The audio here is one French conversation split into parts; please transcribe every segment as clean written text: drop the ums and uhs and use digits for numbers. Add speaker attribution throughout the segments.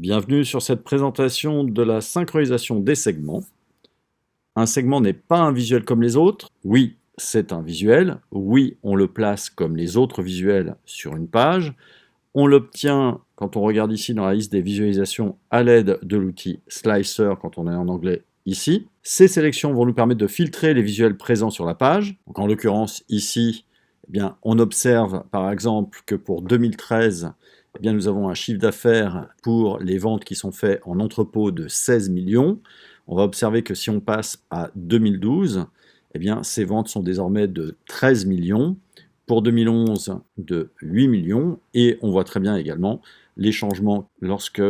Speaker 1: Bienvenue sur cette présentation de la synchronisation des segments. Un segment n'est pas un visuel comme les autres. Oui, c'est un visuel. Oui, on le place comme les autres visuels sur une page. On l'obtient, quand on regarde ici dans la liste des visualisations, à l'aide de l'outil Slicer, quand on est en anglais ici. Ces sélections vont nous permettre de filtrer les visuels présents sur la page. Donc, en l'occurrence, ici, on observe par exemple que pour 2013, nous avons un chiffre d'affaires pour les ventes qui sont faites en entrepôt de 16 millions. On va observer que si on passe à 2012, ces ventes sont désormais de 13 millions. Pour 2011, de 8 millions. Et on voit très bien également les changements lorsque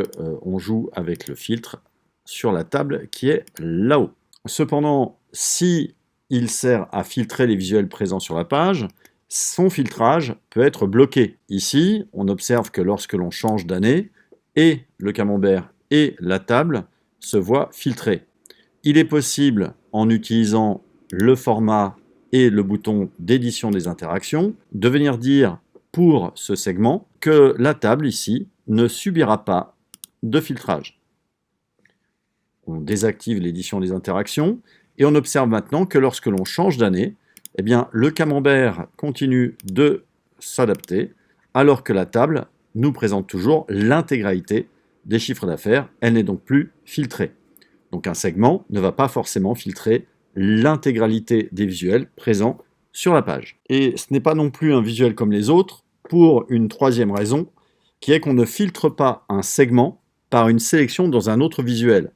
Speaker 1: on joue avec le filtre sur la table qui est là-haut. Cependant, si il sert à filtrer les visuels présents sur la page, son filtrage peut être bloqué. Ici, on observe que lorsque l'on change d'année, et le camembert et la table se voient filtrés. Il est possible, en utilisant le format et le bouton d'édition des interactions, de venir dire pour ce segment que la table ici ne subira pas de filtrage. On désactive l'édition des interactions et on observe maintenant que lorsque l'on change d'année, le camembert continue de s'adapter alors que la table nous présente toujours l'intégralité des chiffres d'affaires. Elle n'est donc plus filtrée. Donc un segment ne va pas forcément filtrer l'intégralité des visuels présents sur la page. Et ce n'est pas non plus un visuel comme les autres pour une troisième raison, qui est qu'on ne filtre pas un segment par une sélection dans un autre visuel.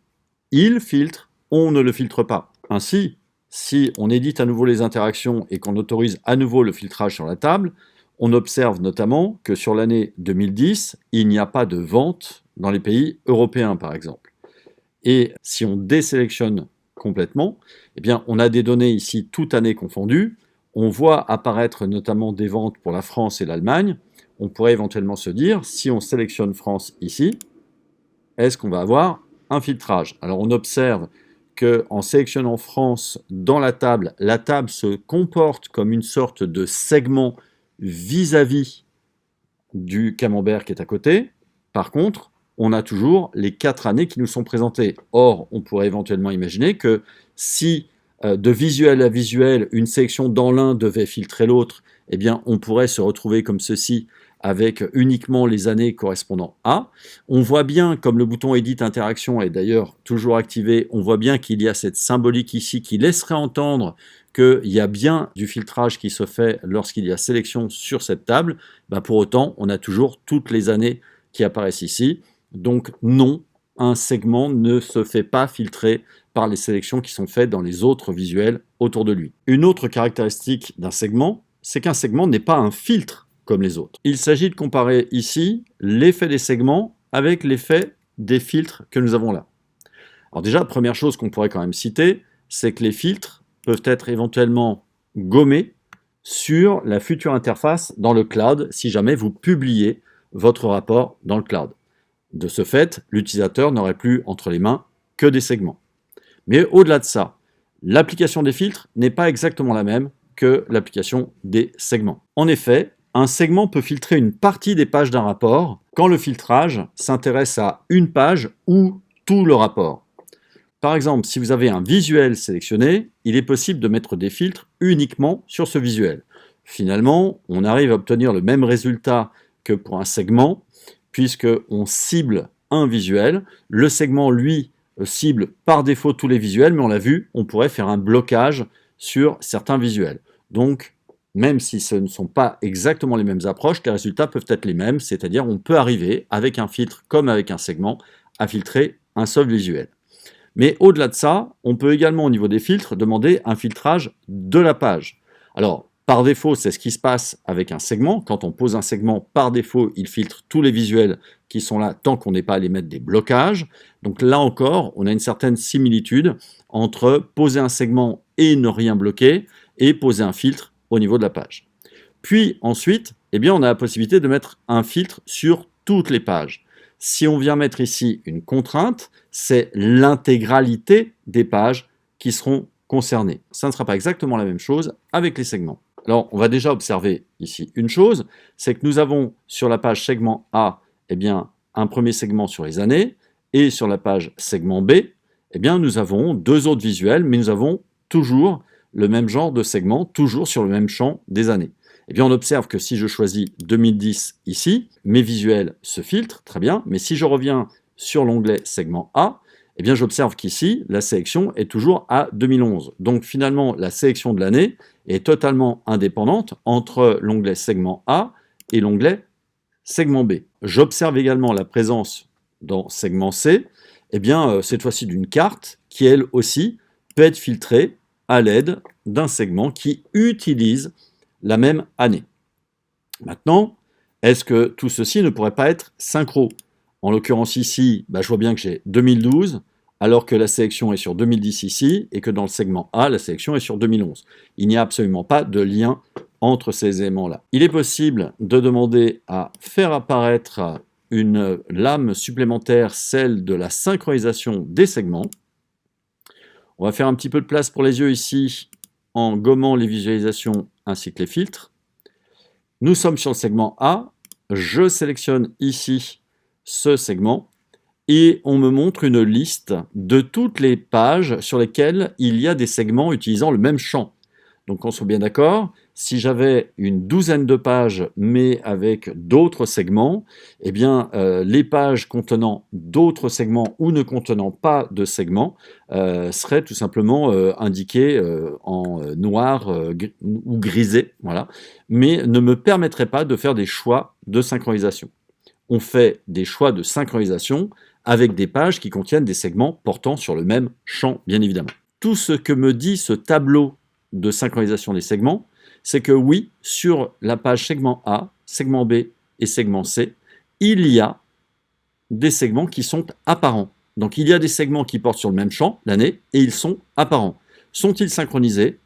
Speaker 1: Il filtre, on ne le filtre pas. Ainsi, si on édite à nouveau les interactions et qu'on autorise à nouveau le filtrage sur la table, on observe notamment que sur l'année 2010, il n'y a pas de vente dans les pays européens, par exemple. Et si on désélectionne complètement, on a des données ici, toutes années confondues. On voit apparaître notamment des ventes pour la France et l'Allemagne. On pourrait éventuellement se dire, si on sélectionne France ici, est-ce qu'on va avoir un filtrage? Alors on observe qu'en sélectionnant France dans la table se comporte comme une sorte de segment vis-à-vis du camembert qui est à côté. Par contre, on a toujours les 4 années qui nous sont présentées. Or, on pourrait éventuellement imaginer que si de visuel à visuel, une sélection dans l'un devait filtrer l'autre, on pourrait se retrouver comme ceci, avec uniquement les années correspondant à. On voit bien, comme le bouton Edit Interaction est d'ailleurs toujours activé, on voit bien qu'il y a cette symbolique ici qui laisserait entendre qu'il y a bien du filtrage qui se fait lorsqu'il y a sélection sur cette table. Pour autant, on a toujours toutes les années qui apparaissent ici. Donc non, un segment ne se fait pas filtrer par les sélections qui sont faites dans les autres visuels autour de lui. Une autre caractéristique d'un segment, c'est qu'un segment n'est pas un filtre comme les autres. Il s'agit de comparer ici l'effet des segments avec l'effet des filtres que nous avons là. Alors déjà, première chose qu'on pourrait quand même citer, c'est que les filtres peuvent être éventuellement gommés sur la future interface dans le cloud si jamais vous publiez votre rapport dans le cloud. De ce fait, l'utilisateur n'aurait plus entre les mains que des segments. Mais au-delà de ça, l'application des filtres n'est pas exactement la même que l'application des segments. En effet, un segment peut filtrer une partie des pages d'un rapport quand le filtrage s'intéresse à une page ou tout le rapport. Par exemple, si vous avez un visuel sélectionné, il est possible de mettre des filtres uniquement sur ce visuel. Finalement, on arrive à obtenir le même résultat que pour un segment, puisqu'on cible un visuel. Le segment, lui, cible par défaut tous les visuels, mais on l'a vu, on pourrait faire un blocage sur certains visuels. Donc, même si ce ne sont pas exactement les mêmes approches, les résultats peuvent être les mêmes, c'est-à-dire on peut arriver, avec un filtre comme avec un segment, à filtrer un seul visuel. Mais au-delà de ça, on peut également, au niveau des filtres, demander un filtrage de la page. Alors, par défaut, c'est ce qui se passe avec un segment. Quand on pose un segment, par défaut, il filtre tous les visuels qui sont là, tant qu'on n'est pas à les mettre des blocages. Donc là encore, on a une certaine similitude entre poser un segment et ne rien bloquer, et poser un filtre au niveau de la page. Puis ensuite, on a la possibilité de mettre un filtre sur toutes les pages. Si on vient mettre ici une contrainte, c'est l'intégralité des pages qui seront concernées. Ça ne sera pas exactement la même chose avec les segments. Alors, on va déjà observer ici une chose, c'est que nous avons sur la page segment A, un premier segment sur les années, et sur la page segment B, eh bien, nous avons deux autres visuels, mais nous avons toujours le même genre de segment, toujours sur le même champ des années. Eh bien, on observe que si je choisis 2010 ici, mes visuels se filtrent, très bien, mais si je reviens sur l'onglet segment A, eh bien, j'observe qu'ici, la sélection est toujours à 2011. Donc, finalement, la sélection de l'année est totalement indépendante entre l'onglet segment A et l'onglet segment B. J'observe également la présence dans segment C, eh bien, cette fois-ci d'une carte qui, elle aussi, peut être filtrée à l'aide d'un segment qui utilise la même année. Maintenant, est-ce que tout ceci ne pourrait pas être synchro? En l'occurrence ici, je vois bien que j'ai 2012, alors que la sélection est sur 2010 ici, et que dans le segment A, la sélection est sur 2011. Il n'y a absolument pas de lien entre ces éléments-là. Il est possible de demander à faire apparaître une lame supplémentaire, celle de la synchronisation des segments. On va faire un petit peu de place pour les yeux ici, en gommant les visualisations ainsi que les filtres. Nous sommes sur le segment A, je sélectionne ici ce segment, et on me montre une liste de toutes les pages sur lesquelles il y a des segments utilisant le même champ. Donc on soit bien d'accord, si j'avais une douzaine de pages, mais avec d'autres segments, eh bien les pages contenant d'autres segments ou ne contenant pas de segments seraient tout simplement indiquées en noir ou grisé, voilà, mais ne me permettraient pas de faire des choix de synchronisation. On fait des choix de synchronisation avec des pages qui contiennent des segments portant sur le même champ, bien évidemment. Tout ce que me dit ce tableau de synchronisation des segments, c'est que oui, sur la page segment A, segment B et segment C, il y a des segments qui sont apparents. Donc il y a des segments qui portent sur le même champ, l'année, et ils sont apparents. Sont-ils synchronisés?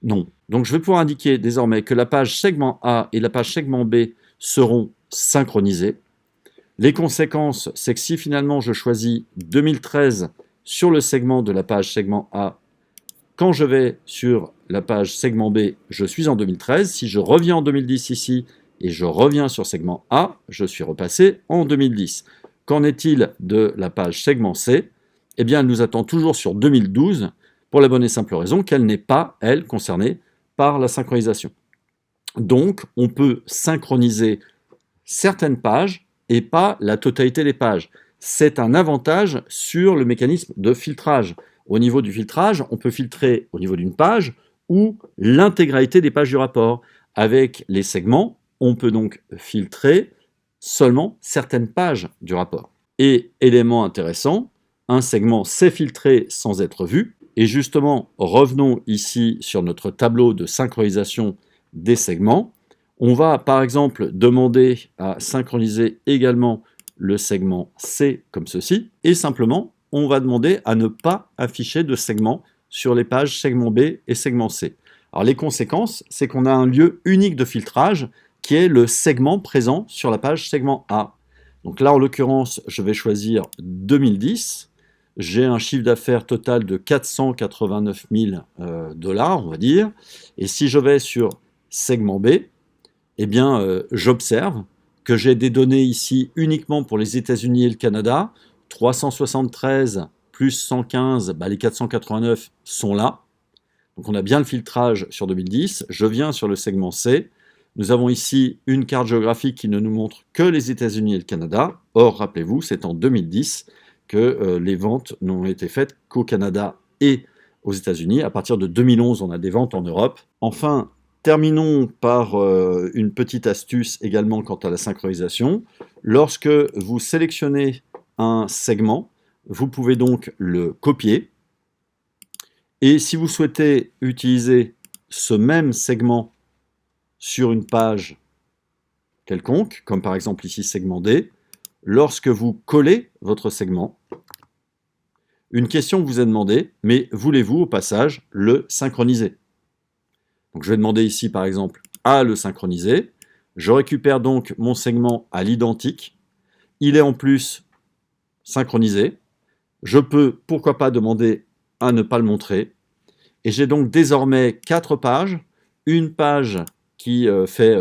Speaker 1: Non. Donc je vais pouvoir indiquer désormais que la page segment A et la page segment B seront synchronisées. Les conséquences, c'est que si finalement je choisis 2013 sur le segment de la page segment A, quand je vais sur la page segment B, je suis en 2013. Si je reviens en 2010 ici et je reviens sur segment A, je suis repassé en 2010. Qu'en est-il de la page segment C? Eh bien, elle nous attend toujours sur 2012 pour la bonne et simple raison qu'elle n'est pas, elle, concernée par la synchronisation. Donc, on peut synchroniser certaines pages et pas la totalité des pages. C'est un avantage sur le mécanisme de filtrage. Au niveau du filtrage, on peut filtrer au niveau d'une page ou l'intégralité des pages du rapport. Avec les segments, on peut donc filtrer seulement certaines pages du rapport. Et élément intéressant, un segment s'est filtré sans être vu. Et justement, revenons ici sur notre tableau de synchronisation des segments. On va par exemple demander à synchroniser également le segment C comme ceci, et simplement on va demander à ne pas afficher de segment sur les pages segment B et segment C. Alors les conséquences, c'est qu'on a un lieu unique de filtrage qui est le segment présent sur la page segment A. Donc là, en l'occurrence, je vais choisir 2010. J'ai un chiffre d'affaires total de 489 000 $, on va dire. Et si je vais sur segment B, eh bien, j'observe que j'ai des données ici uniquement pour les États-Unis et le Canada. 373 plus 115, les 489 sont là. Donc on a bien le filtrage sur 2010. Je viens sur le segment C. Nous avons ici une carte géographique qui ne nous montre que les États-Unis et le Canada. Or, rappelez-vous, c'est en 2010 que les ventes n'ont été faites qu'au Canada et aux États-Unis. À partir de 2011, on a des ventes en Europe. Enfin, terminons par une petite astuce également quant à la synchronisation. Lorsque vous sélectionnez un segment, vous pouvez donc le copier. Et si vous souhaitez utiliser ce même segment sur une page quelconque, comme par exemple ici segment D, lorsque vous collez votre segment, une question vous est demandée, mais voulez-vous au passage le synchroniser? Donc je vais demander ici par exemple à le synchroniser. Je récupère donc mon segment à l'identique. Il est en plus synchronisé. Je peux, pourquoi pas, demander à ne pas le montrer. Et j'ai donc désormais 4 pages. Une page qui fait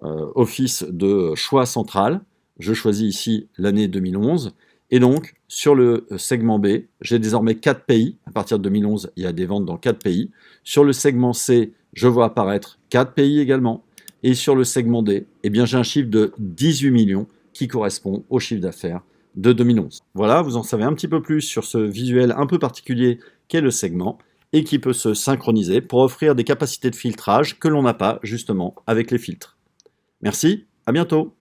Speaker 1: office de choix central, Je choisis ici l'année 2011. Et donc, sur le segment B, j'ai désormais 4 pays. À partir de 2011, il y a des ventes dans 4 pays. Sur le segment C, je vois apparaître 4 pays également. Et sur le segment D, eh bien, j'ai un chiffre de 18 millions qui correspond au chiffre d'affaires de 2011. Voilà, vous en savez un petit peu plus sur ce visuel un peu particulier qu'est le segment et qui peut se synchroniser pour offrir des capacités de filtrage que l'on n'a pas justement avec les filtres. Merci, à bientôt.